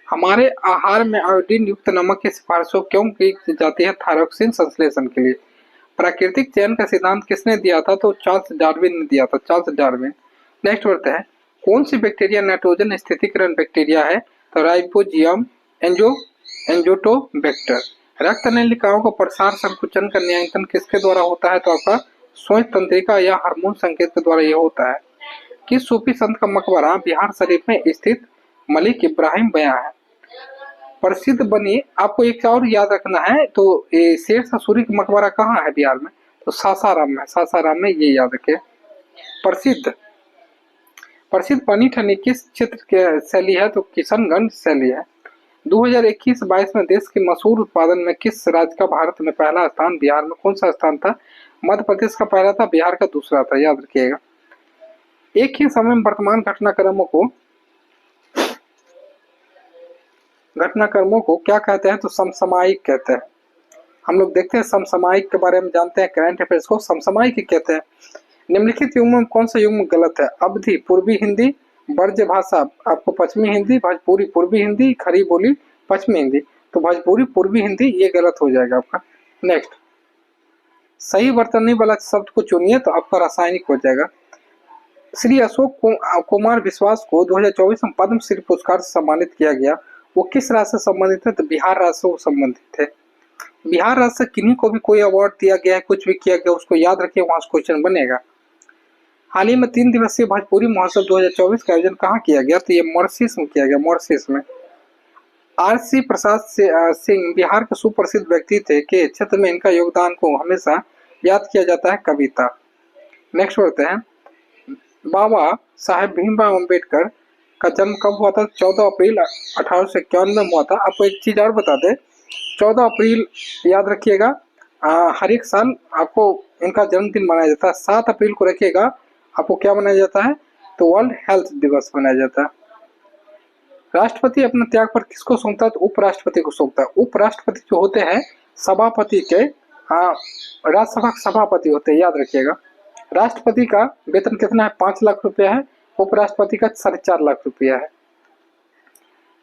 हमारे आहार में आयोडीन युक्त नमक की सिफारिशों क्यों की जाती है? थायरॉक्सिन संश्लेषण के लिए। प्राकृतिक चयन का सिद्धांत किसने दिया था? तो चार्ल्स डार्विन ने दिया था, चार्ल्स डार्विन। नेक्स्ट बढ़ते हैं। कौन सी बैक्टीरिया नाइट्रोजन स्थितिकरण बैक्टीरिया है? तो राइबोजियम एंजोटोबैक्टर। रक्त नलिकाओं का प्रसार संकुचन का नियंत्रण किसके द्वारा होता है? तो आपका श्वेत तंत्रिका या हार्मोन संकेत के द्वारा यह होता है। किस सूफी संत का मकबरा बिहार शरीफ में स्थित मलिक इब्राहिम बयां है? प्रसिद्ध बनी, आपको एक और याद रखना है, तो ये शेरशाह सूरी का मकबरा कहाँ है बिहार में? तो सासाराम में। सासाराम में, ये याद रखे। प्रसिद्ध प्रसिद्ध बनी ठनी किस क्षेत्र के शैली है? तो किशनगंज शैली है। 2021-22 में देश के मसूर उत्पादन में किस राज्य का भारत में पहला स्थान? बिहार में। कौन सा स्थान था? मध्य प्रदेश का पहला था, बिहार का दूसरा था, याद रखिएगा। एक ही समय में वर्तमान घटनाक्रमों को क्या कहते हैं? तो समसामयिक कहते हैं। हम लोग देखते हैं समसामयिक के बारे में जानते हैं, करंट अफेयर्स को समसामयिक कहते हैं। निम्नलिखित युग्म में कौन सा युग्म गलत है? अवधि पूर्वी हिंदी, ब्रज भाषा आपको पश्चिमी हिंदी, भोजपुरी पूर्वी हिंदी, खड़ी बोली पश्चिमी हिंदी। तो भोजपुरी पूर्वी हिंदी ये गलत हो जाएगा आपका। नेक्स्ट, सही वर्तनी वाला शब्द को चुनिए तो आपका रासायनिक हो जाएगा। श्री अशोक कुमार विश्वास को 2024 में पद्म श्री पुरस्कार से सम्मानित किया गया। वो किस राज्य से संबंधित थे? तो बिहार राज्य से वो संबंधित थे। बिहार राज्य से किन्हीं को भी कोई अवार्ड दिया गया है, कुछ भी किया गया, उसको याद रखिए, वहां से क्वेश्चन बनेगा। हाल ही में 3 दिवसीय भोजपुरी महोत्सव 2024 का आयोजन कहाँ किया गया? तो ये मॉरिशस में किया गया, मॉरिशस में। आर.सी. प्रसाद सिंह बिहार के सुप्रसिद्ध व्यक्ति थे के क्षेत्र में इनका योगदान को हमेशा याद किया जाता है? कविता। नेक्स्ट बढ़ते हैं। बाबा साहेब भीमराव अम्बेडकर का जन्म कब हुआ था? 14 अप्रैल 1851 में हुआ था। आपको एक चीज और बता दें, 14 अप्रैल याद रखिएगा, हर एक साल आपको इनका जन्मदिन मनाया जाता है। 7 अप्रैल को रखिएगा, आपको क्या मनाया जाता है? तो वर्ल्ड हेल्थ दिवस मनाया जाता है। राष्ट्रपति अपना त्याग पर किसको सौंपता है? तो उपराष्ट्रपति को सौंपता है। उपराष्ट्रपति जो होते हैं सभापति के, राज्यसभा के सभापति होते हैं, याद रखिएगा। राष्ट्रपति का वेतन कितना है? 5 लाख रुपया है। उपराष्ट्रपति का 4.5 लाख रुपया है।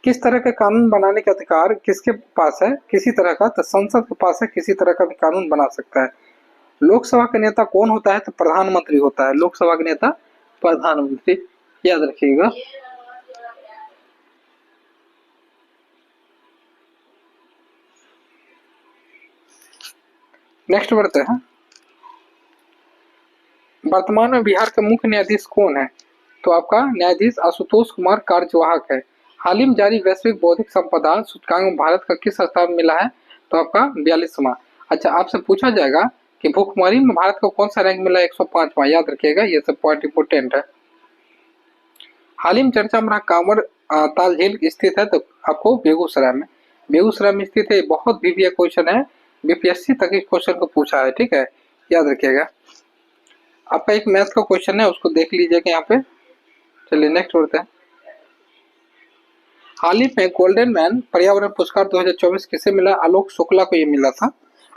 किस तरह का कानून बनाने का अधिकार किसके पास है? किसी तरह का, तो संसद के पास है, किसी तरह का भी कानून बना सकता है। लोकसभा का नेता कौन होता है? तो प्रधानमंत्री होता है। लोकसभा का नेता प्रधानमंत्री, याद रखिएगा। नेक्स्ट बढ़ते हैं। वर्तमान में बिहार के मुख्य न्यायाधीश कौन है? तो आपका न्यायाधीश आशुतोष कुमार कार्यवाहक है। हाल ही में जारी वैश्विक बौद्धिक संपदा सूचकांक में भारत का किस स्थान मिला है? तो आपका 42वां। अच्छा, आपसे पूछा जाएगा कि भूखमरी में भारत को कौन सा रैंक मिला? 105वां। याद रखिएगा, ये सब पॉइंट इंपोर्टेंट है। हाल ही में चर्चा में रहा कांवड़ ताल झील स्थित है? तो आपको बेगूसराय में, बेगूसराय में स्थित है। बहुत बीपीए क्वेश्चन है, बीपीएससी तक इस क्वेश्चन को पूछा है, ठीक है, याद रखिएगा। आपका एक मैथ का क्वेश्चन है, उसको देख लीजिएगा यहाँ पे। चलिए नेक्स्ट बढ़ते हैं। हाल ही में गोल्डन मैन पर्यावरण पुरस्कार 2024 किसे मिला? आलोक शुक्ला को ये मिला था,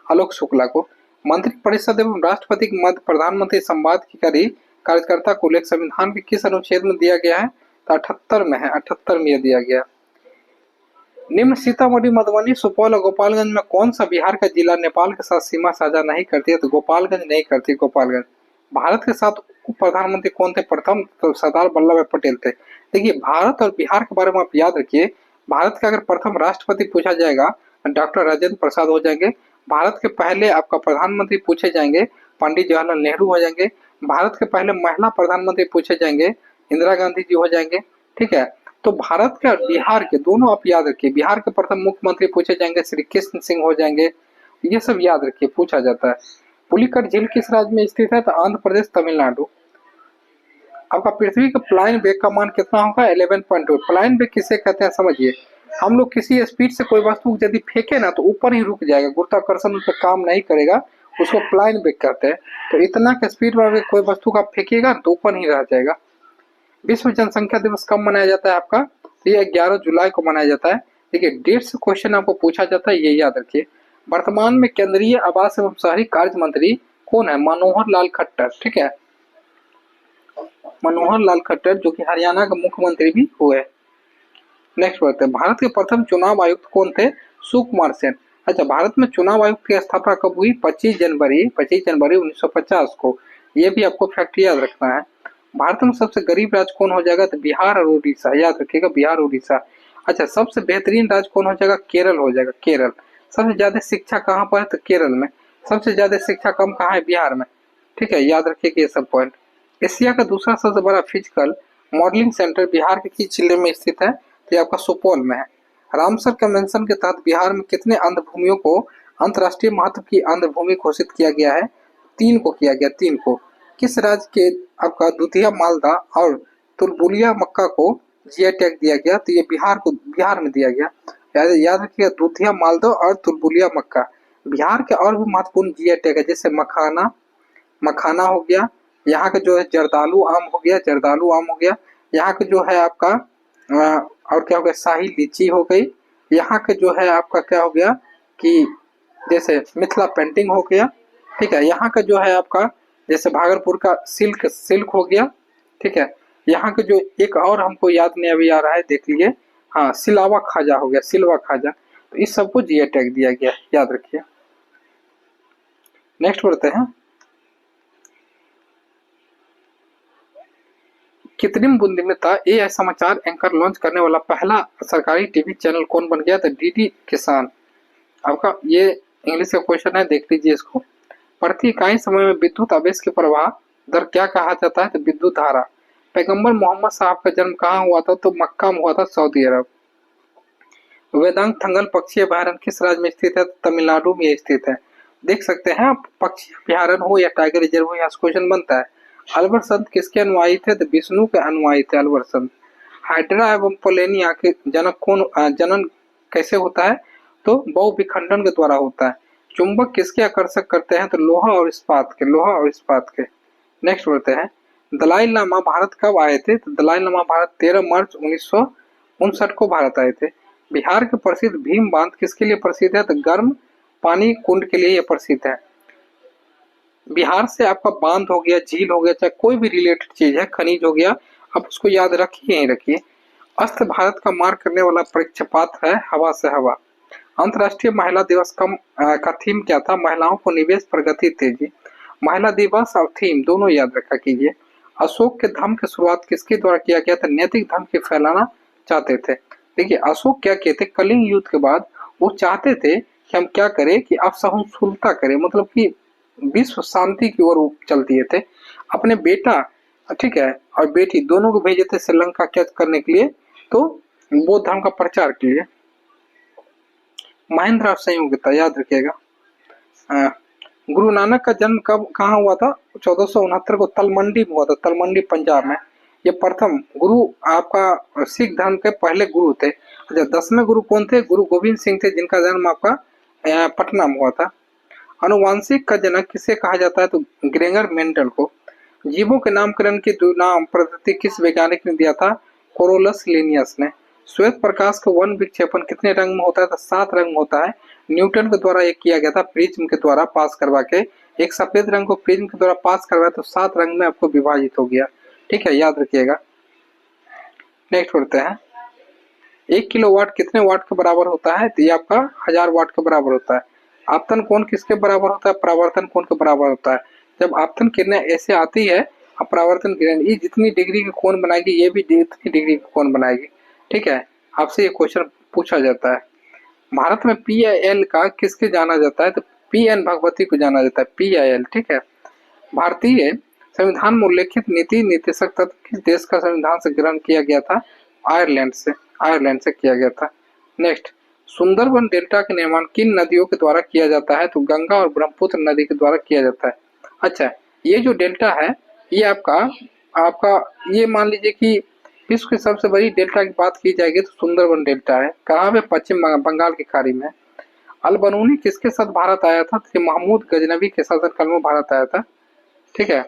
आलोक शुक्ला को। मंत्रिपरिषद एवं राष्ट्रपति के मध्य प्रधानमंत्री संवाद की कड़ी कार्यकर्ता को उल्लेख संविधान के किस अनुच्छेद में दिया गया है? तो 78 में है, 78 में यह दिया गया। निम्न सीतामढ़ी, मधुबनी, सुपौल और गोपालगंज में कौन सा बिहार का जिला नेपाल के साथ सीमा साझा नहीं करती है? तो गोपालगंज नहीं करती, गोपालगंज। भारत के साथ उप प्रधानमंत्री कौन थे प्रथम? तो सरदार वल्लभ भाई पटेल थे। देखिए, भारत और बिहार के बारे में आप याद रखिए। भारत का अगर प्रथम राष्ट्रपति पूछा जाएगा, डॉक्टर राजेंद्र प्रसाद हो जाएंगे। भारत के पहले आपका प्रधानमंत्री पूछे जाएंगे, पंडित जवाहरलाल नेहरू हो जाएंगे। भारत के पहले महिला प्रधानमंत्री पूछे जाएंगे, इंदिरा गांधी जी हो जाएंगे, ठीक है। तो भारत के और बिहार के दोनों आप याद रखिए। बिहार के प्रथम मुख्यमंत्री पूछे जाएंगे, श्री कृष्ण सिंह हो जाएंगे। ये सब याद रखिए, पूछा जाता है। पुलिकट झील किस राज्य में स्थित है? तो आंध्र प्रदेश, तमिलनाडु। आपका पृथ्वी का प्लाइन वेग का मान कितना होगा? 11.2। प्लाइन वेग किसे कहते हैं समझिए। हम लोग किसी स्पीड से कोई वस्तु यदि फेंके ना तो ऊपर ही रुक जाएगा, गुरुत्वाकर्षण उस पर काम नहीं करेगा, उसको प्लाइन वेग कहते हैं। तो इतना के स्पीड में अगर कोई वस्तु का फेंकेगा तो ऊपर ही रह जाएगा। विश्व जनसंख्या दिवस कब मनाया जाता है आपका? तो ये 11 जुलाई को मनाया जाता है। देखिए, डेट से क्वेश्चन आपको पूछा जाता है, ये याद रखिए। वर्तमान में केंद्रीय आवास एवं शहरी कार्य मंत्री कौन है? मनोहर लाल खट्टर, ठीक है, मनोहर लाल खट्टर, जो कि हरियाणा के मुख्यमंत्री भी हुए। नेक्स्ट बढ़ते हैं। भारत के प्रथम चुनाव आयुक्त कौन थे? सुकुमार सेन। अच्छा, भारत में चुनाव आयुक्त की स्थापना कब हुई? 25 जनवरी 1950 को। ये भी आपको फैक्ट याद रखना है। भारत में सबसे गरीब राज्य कौन हो जाएगा? तो बिहार और उड़ीसा, याद रखिएगा, बिहार उड़ीसा। अच्छा, सबसे बेहतरीन राज्य कौन हो जाएगा? केरल हो जाएगा, केरल। सबसे ज्यादा शिक्षा कहाँ पर है? तो केरल में। सबसे ज्यादा शिक्षा कम कहाँ है? बिहार में, ठीक है, याद रखिएगा ये सब पॉइंट। एशिया का दूसरा सबसे बड़ा फिजिकल मॉडलिंग सेंटर बिहार के किस जिले में स्थित है? तो ये आपका सुपौल में है। रामसर कन्वेंशन के तहत बिहार में कितने आंध्र भूमियों को अंतर्राष्ट्रीय महत्व की आंध्र भूमि घोषित किया गया है? 3 को किया गया, 3 को। किस राज्य के आपका दूधिया मालदा और तुलबुलिया मक्का को जीआई टैग दिया गया? तो ये बिहार में दिया गया। याद रखिएगा, दूधिया मालदा और तुलबुलिया मक्का। बिहार के और भी महत्वपूर्ण जीआई टैग है, जैसे मखाना, मखाना हो गया, यहाँ का जो है जर्दालू आम हो गया, जर्दालू आम हो गया। यहाँ का जो है आपका और क्या हो गया? शाही लीची हो गई। यहाँ के जो है आपका क्या हो गया कि जैसे मिथिला पेंटिंग हो गया, ठीक है। यहाँ का जो है आपका जैसे भागलपुर का सिल्क सिल्क हो गया, ठीक है। यहाँ के जो एक और हमको याद नहीं अभी आ रहा है, देख लीजिए, हाँ, सिलावा खाजा हो गया, सिलवा खाजा। तो इस सबको जीआई टैग दिया गया, याद रखिए। नेक्स्ट बढ़ते हैं। कृत्रिम बुद्धिमत्ता एआई समाचार एंकर लॉन्च करने वाला पहला सरकारी टीवी चैनल कौन बन गया? तो डीडी किसान। आपका ये इंग्लिश का क्वेश्चन है, देख लीजिए इसको। प्रति इकाई समय में विद्युत आवेश के प्रवाह दर क्या कहा जाता है? तो विद्युत धारा। पैगंबर मोहम्मद साहब का जन्म कहाँ हुआ था? तो मक्का में हुआ था, सऊदी अरब। वेदांत थंगल पक्षी अभयारण्य किस राज्य में स्थित है? तो तमिलनाडु में स्थित है। देख सकते हैं आप, पक्षी अभयारण्य हो या टाइगर रिजर्व हो, यहाँ से क्वेश्चन बनता है। अलवर संत किसके अनुयायी थे? तो विष्णु के अनुयायी थे अलवर संत। हाइड्रा एवं पोलेनिया के जनक कौन जनन कैसे होता है? तो बहुविखंडन के द्वारा होता है। चुंबक किसके आकर्षक करते हैं? तो लोहा और इस्पात के, लोहा और इस्पात के। नेक्स्ट बढ़ते हैं। दलाई लामा भारत कब आए थे? तो दलाई लामा भारत 13 मार्च 1959 को भारत आए थे। बिहार के प्रसिद्ध भीम बांध किसके लिए प्रसिद्ध है? तो गर्म पानी कुंड के लिए यह प्रसिद्ध है। बिहार से आपका बांध हो गया, झील हो गया, चाहे कोई भी रिलेटेड चीज है, खनिज हो गया, आप उसको याद रखिए ही रखिए। अस्त भारत का मार्ग करने वाला परीक्षापात्र है हवा से हवा। अंतर्राष्ट्रीय महिला दिवस का थीम क्या था? महिलाओं को निवेश, प्रगति, तेजी। महिला दिवस और थीम दोनों याद रखा कीजिए। अशोक के धर्म की शुरुआत किसके द्वारा किया गया था? नैतिक धर्म की फैलाना चाहते थे। देखिए अशोक क्या कहते, कलिंग युद्ध के बाद वो चाहते थे कि हम क्या करें कि आप सहिष्णुता करें, मतलब कि विश्व शांति की ओर चलती थे। अपने बेटा, ठीक है, और बेटी दोनों को भेजे थे श्रीलंका क्या करने के लिए? तो बौद्ध धर्म का प्रचार के लिए। महेंद्र और संयोगिता याद रखिएगा। गुरु नानक का जन्म कब कहाँ हुआ था? 1469 को तलमंडी में हुआ था, तलमंडी पंजाब में। ये प्रथम गुरु आपका सिख धर्म के पहले गुरु थे। अच्छा, 10वें गुरु कौन थे? गुरु गोविंद सिंह थे, जिनका जन्म आपका पटना में हुआ था। अनुवांशिक का जनक किसे कहा जाता है? तो ग्रेगर मेंडल को। जीवों के नामकरण की नाम पद्धति किस वैज्ञानिक ने दिया था? कोरोलस लिनियस ने। श्वेत प्रकाश का वन विक्षेपण कितने रंग में होता है? तो 7 रंग में होता है। न्यूटन के द्वारा एक किया गया था, प्रिज्म के द्वारा पास करवा के। एक सफेद रंग को प्रिज्म के द्वारा पास करवाया तो 7 रंग में आपको विभाजित हो गया। ठीक है, याद रखिएगा। नेक्स्ट बढ़ते हैं। 1 किलोवाट कितने वाट के बराबर होता है? तो ये आपका 1000 वाट के बराबर होता है। आपतन कोण किसके बराबर होता है? परावर्तन कोण के बराबर होता है। जब आपतन किरणें ऐसे आती है, अपरावर्तन किरण ये जितनी डिग्री का कोण बनाएगी, ये भी जितनी डिग्री का कोण बनाएगी। ठीक है, आपसे ये क्वेश्चन पूछा जाता है। भारत में PIL का किसके जाना जाता है? तो PN भगवती को जाना जाता है, PIL। ठीक है। भारतीय संविधान में उल्लेखित नीति निर्देशक तत्व किस देश का संविधान से ग्रहण किया गया था? आयरलैंड से, आयरलैंड से किया गया था। नेक्स्ट, सुंदरबन डेल्टा का निर्माण किन नदियों के द्वारा किया जाता है? तो गंगा और ब्रह्मपुत्र नदी के द्वारा किया जाता है। अच्छा, ये जो डेल्टा है ये आपका आपका ये मान लीजिए कि विश्व की सबसे बड़ी डेल्टा की बात की जाएगी तो सुंदरबन डेल्टा है। कहाँ पे? पश्चिम बंगाल की खाड़ी में। अल बरूनी किसके साथ भारत आया था? तो महमूद गजनवी के शासनकाल में भारत आया था। ठीक है,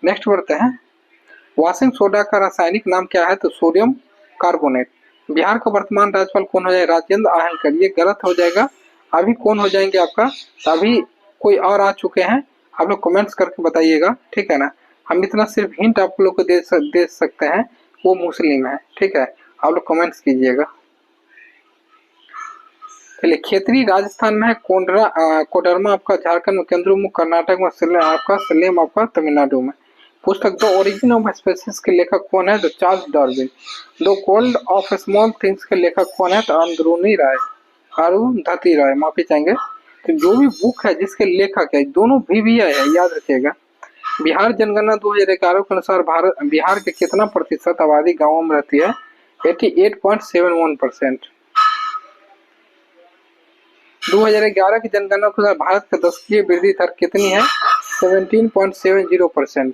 नेक्स्ट बढ़ते हैं। वॉशिंग सोडा का रासायनिक नाम क्या है? तो सोडियम कार्बोनेट। बिहार का वर्तमान राज्यपाल कौन हो जाएगा? राजेंद्र आहलकर। ये गलत हो जाएगा, अभी कौन हो जाएंगे आपका? तो अभी कोई और आ चुके हैं, आप लोग कमेंट्स करके बताइएगा। ठीक है ना, हम इतना सिर्फ हिंट आप लोग को दे सकते हैं, वो मुस्लिम है। ठीक है, आप लोग कमेंट्स कीजिएगा। चलिए, खेतरी राजस्थान में है, कोडरमा आपका झारखंड में, केंद्रमुख कर्नाटक में, सलेम आपका तमिलनाडु में। पुस्तक द ओरिजिन ऑफ स्पेसीज के लेखक कौन है? तो Charles Darwin. The world of small things के लेखक कौन है? तो अंदरूनी राय, अरुंधति राय, माफी चाहेंगे। तो जो भी बुक है जिसके लेखक है, दोनों भी है, याद रखिएगा। बिहार जनगणना 2011 के अनुसार भारत बिहार के कितना प्रतिशत आबादी गाँवों में रहती है? 88.71%। 2011 की जनगणना के अनुसार भारत का दशकीय वृद्धि दर कितनी है? 17.70%।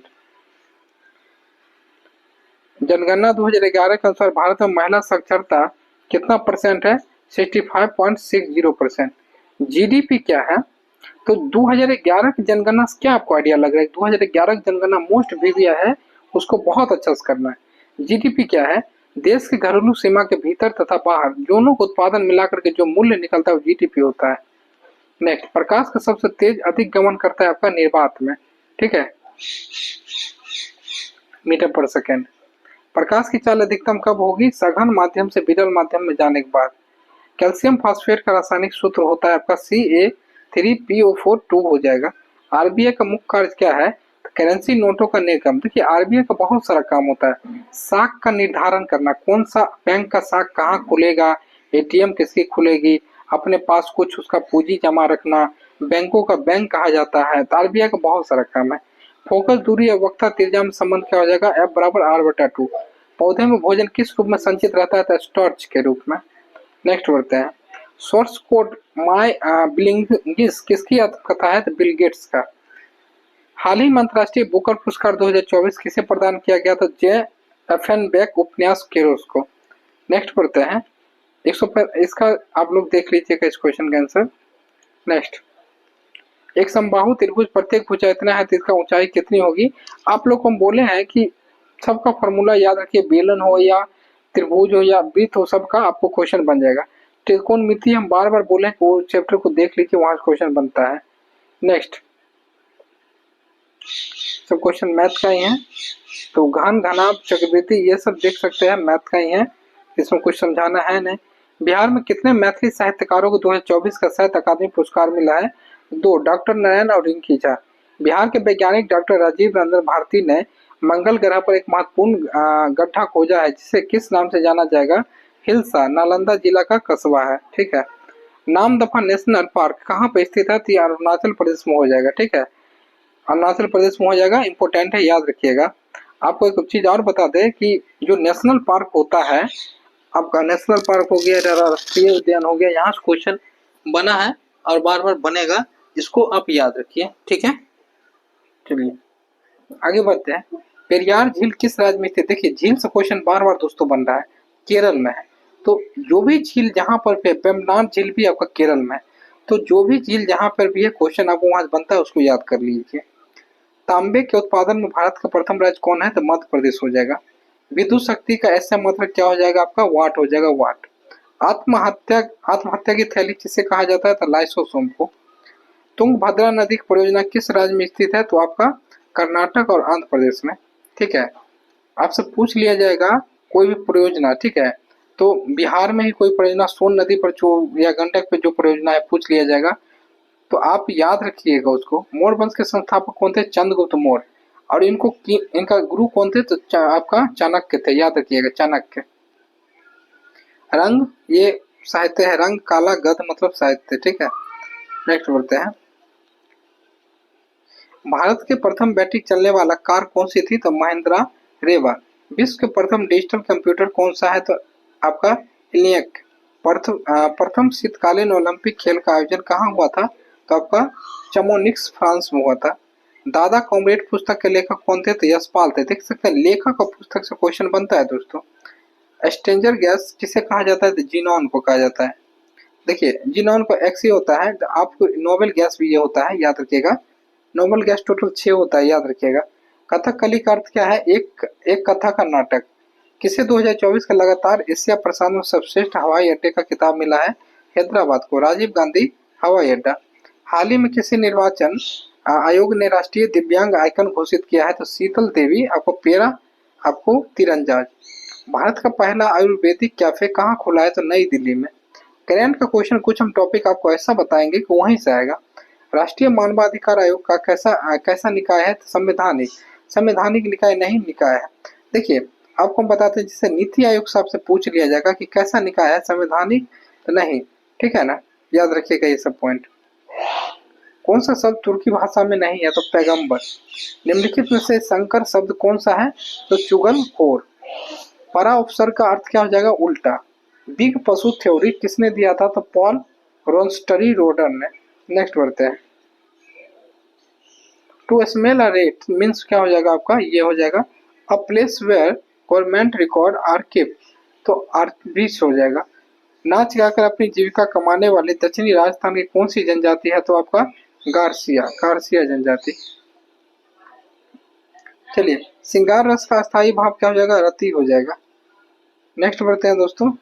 जनगणना 2011 के अनुसार भारत में महिला साक्षरता कितना परसेंट है? 65.60%। GDP क्या है? तो 2011 की जनगणना से क्या आपको आइडिया लग रहा है? 2011 की जनगणना मोस्ट वीविया है, उसको बहुत अच्छा से करना है। GDP क्या है? देश की घरेलू सीमा के भीतर तथा बाहर दोनों को उत्पादन मिलाकर के जो मूल्य निकलता है वो GDP होता है। नेक्स्ट, प्रकाश का सबसे तेज अधिक गमन करता है आपका निर्वात में। ठीक है, मीटर पर सेकेंड। प्रकाश की चाल अधिकतम कब होगी? सघन माध्यम से विरल माध्यम में जाने के बाद। कैल्शियम फास्फेट का रासायनिक सूत्र होता है आपका CA3PO4 हो जाएगा। आरबीआई का मुख्य कार्य क्या है? तो करेंसी नोटों का निर्गम। देखिए आरबीआई का बहुत सारा काम होता है। साख का निर्धारण करना, कौन सा बैंक का साख कहाँ खुलेगा, एटीएम किसकी खुलेगी, अपने पास कुछ उसका पूंजी जमा रखना, बैंकों का बैंक कहा जाता है। तो आरबीआई का बहुत सारा काम है। फोकस दूरी और वक्ता त्रिज्या में संबंध क्या हो जाएगा? F = R/2। पौधे में भोजन किस रूप में संचित रहता है? तो स्टार्च के रूप में। नेक्स्ट बढ़ते हैं। सोर्स कोड माई बिलिंगिस किसकी कथा है? तो बिल गेट्स का। हाल ही में अंतर्राष्ट्रीय बुकर पुरस्कार 2024 किसे प्रदान किया गया? तो J.F.N. बेक उपन्यास केरोस को। नेक्स्ट पढ़ते हैं। इसका आप लोग देख लीजिएगा इस क्वेश्चन का आंसर। नेक्स्ट, एक समबाहु त्रिभुज प्रत्येक भुजा इतना है तो इसका ऊंचाई कितनी होगी? आप लोग को हम बोले हैं कि सबका फॉर्मूला याद रखिए, बेलन हो या त्रिभुज हो या वृत्त हो, सबका आपको क्वेश्चन बन जाएगा। त्रिकोणमिति हम बार बार बोले हैं, वो चैप्टर को देख लीजिए, वहां क्वेश्चन बनता है। नेक्स्ट, सब क्वेश्चन मैथ का ही है, तो घन घनाभ चक्रवृद्धि ये सब देख सकते हैं, मैथ का ही है, इसमें कुछ समझाना है नहीं। बिहार में कितने मैथिली साहित्यकारों को 2024 का साहित्य अकादमी पुरस्कार मिला है? 2, डॉक्टर नारायण और रिंकी झा। बिहार के वैज्ञानिक डॉक्टर राजीव रंजन भारती ने मंगल ग्रह पर एक महत्वपूर्ण गड्ढा खोजा है, जिसे किस नाम से जाना जाएगा? हिल्सा, नालंदा जिला का कस्बा है। ठीक है। नामदफा नेशनल पार्क कहाँ पे स्थित है? तो अरुणाचल प्रदेश में हो जाएगा। ठीक है, अरुणाचल प्रदेश में हो जाएगा, इंपोर्टेंट है, याद रखिएगा। आपको एक चीज और बता दें कि जो नेशनल पार्क होता है, आपका नेशनल पार्क हो गया, राष्ट्रीय उद्यान हो गया, यहाँ से क्वेश्चन बना है और बार बार बनेगा, इसको आप याद रखिए। ठीक है, चलिए आगे बढ़ते हैं। पेरियार झील किस राज्य में स्थित? देखिए झील से क्वेश्चन बार बार दोस्तों बन रहा है, केरल में है। तो जो भी झील जहां पर वेम्बनाड झील भी आपका केरल में है, तो जो भी झील जहां पर भी है क्वेश्चन आपको वहां बनता है, उसको याद कर लीजिए। तांबे के उत्पादन में भारत का प्रथम राज्य कौन है? तो मध्य प्रदेश हो जाएगा। विद्युत शक्ति का ऐसा मतलब क्या हो जाएगा? आपका वाट हो जाएगा, वाट। आत्महत्या की थैली किसे कहा जाता है? तो लाइसोसोम को। तुंगभद्रा नदी की परियोजना किस राज्य में स्थित है? तो आपका कर्नाटक और आंध्र प्रदेश में। ठीक है, आपसे पूछ लिया जाएगा कोई भी परियोजना, ठीक है, तो बिहार में ही कोई परियोजना सोन नदी पर जो या गंडक पे जो परियोजना है पूछ लिया जाएगा, तो आप याद रखिएगा उसको। मौर्य वंश के संस्थापक कौन थे? चंद्रगुप्त मौर्य। और इनका गुरु कौन थे? तो आपका चाणक्य थे, याद रखिएगा, चाणक्य। रंग ये साहित्य है, रंग काला गध मतलब साहित्य। ठीक है, नेक्स्ट बोलते हैं। भारत के प्रथम बैटरी चलने वाला कार कौन सी थी? तो महिंद्रा रेवा। विश्व के प्रथम डिजिटल कंप्यूटर कौन सा है? तो आपका इलियक। प्रथम शीतकालीन ओलंपिक खेल का आयोजन कहाँ हुआ था? तो आपका चमोनिक्स फ्रांस में हुआ था। दादा कॉमरेड पुस्तक के लेखक कौन थे? तो यशपाल थे। देख सकते हैं लेखक और पुस्तक से क्वेश्चन बनता है दोस्तों। स्ट्रेंजर गैस किसे कहा जाता है? तो जीनॉन को कहा जाता है। देखिए जीनॉन को एक्स ही होता है, तो आपको नोबेल गैस भी ये होता है, याद रखिएगा। नोबेल गैस टोटल 6 होता है, याद रखिएगा। कथकली का अर्थ क्या है? एक कथा का नाटक। किसे 2024 का लगातार एशिया प्रशांत में सर्वश्रेष्ठ हवाई अड्डे का खिताब मिला है? हैदराबाद को, राजीव गांधी हवाई अड्डा। हाल ही में किसी निर्वाचन आयोग ने राष्ट्रीय दिव्यांग आइकन घोषित किया है? तो शीतल देवी। आपको पेरा, आपको तीरंदाज। भारत का पहला आयुर्वेदिक कैफे कहाँ खुला है? तो नई दिल्ली में। करेंट का क्वेश्चन कुछ हम टॉपिक आपको ऐसा बताएंगे कि वहीं से आएगा। राष्ट्रीय मानवाधिकार आयोग का कैसा निकाय है? तो संवैधानिक। संवैधानिक निकाय नहीं, निकाय है। देखिए आपको हम बताते हैं, जिससे नीति आयोग से आपसे पूछ लिया जाएगा कि कैसा निकाय है, संवैधानिक तो नहीं। ठीक है ना, याद रखिएगा ये सब पॉइंट। कौन सा शब्द तुर्की भाषा में नहीं है? तो पैगंबर। निम्नलिखित में से संकर शब्द कौन सा है? तो चुगलखोर। परा उपसर्ग का अर्थ क्या हो जाएगा? उल्टा। बिग पशु थ्योरी किसने दिया था? तो पॉल रोन्स्टरी रोडर ने। नेक्स्ट बढ़ते हैं। टू स्मेल अ रेट मीन्स क्या हो जाएगा आपका? ये हो जाएगा a place where government record are kept, तो आर्च हो जाएगा। नाच गाकर अपनी जीविका कमाने वाली दक्षिणी राजस्थान की कौन सी जनजाति है? तो आपका गार्सिया जनजाति। चलिए, श्रृंगार रस का अस्थायी भाव क्या हो जाएगा? रति हो जाएगा। नेक्स्ट बढ़ते हैं दोस्तों।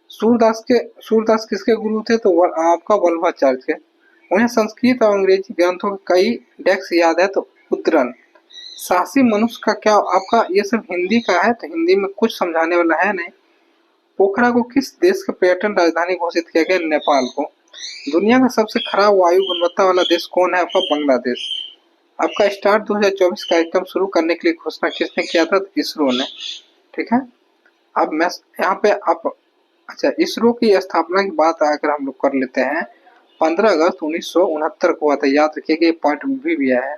सूरदास किसके गुरु थे? तो आपका वल्लभाचार्य के। उन्हें संस्कृत और अंग्रेजी ग्रंथों के कई डेक्स याद है, तो उद्धरण। साहसी मनुष्य का क्या? आपका ये सब हिंदी का है, तो हिंदी में कुछ समझाने वाला है नहीं। पोखरा को किस देश का पर्यटन राजधानी घोषित किया गया? नेपाल को। दुनिया का सबसे खराब वायु गुणवत्ता वाला देश कौन है? आपका बांग्लादेश। आपका स्टार्ट 2024 कार्यक्रम शुरू करने के लिए घोषणा किसने किया था? इसरो ने। ठीक है। अब मैं यहाँ पे आप अच्छा, इसरो की स्थापना की बात अगर हम लोग कर लेते हैं, 15 अगस्त 1969 को हुआ था। याद रखिएगा, ये पॉइंट भी आया है।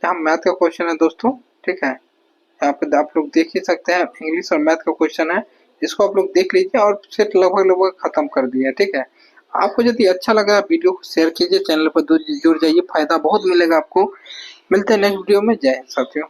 यहाँ मैथ का क्वेश्चन है दोस्तों। ठीक है, यहाँ पे आप लोग देख ही सकते हैं, इंग्लिश और मैथ का क्वेश्चन है। इसको आप लोग देख लीजिए और सेट लगभग खत्म कर दिए। ठीक है, आपको यदि अच्छा लगा वीडियो को शेयर कीजिए, चैनल पर जुड़ जाइए, फायदा बहुत मिलेगा आपको। मिलते हैं नेक्स्ट वीडियो में। जय हिंद साथियों।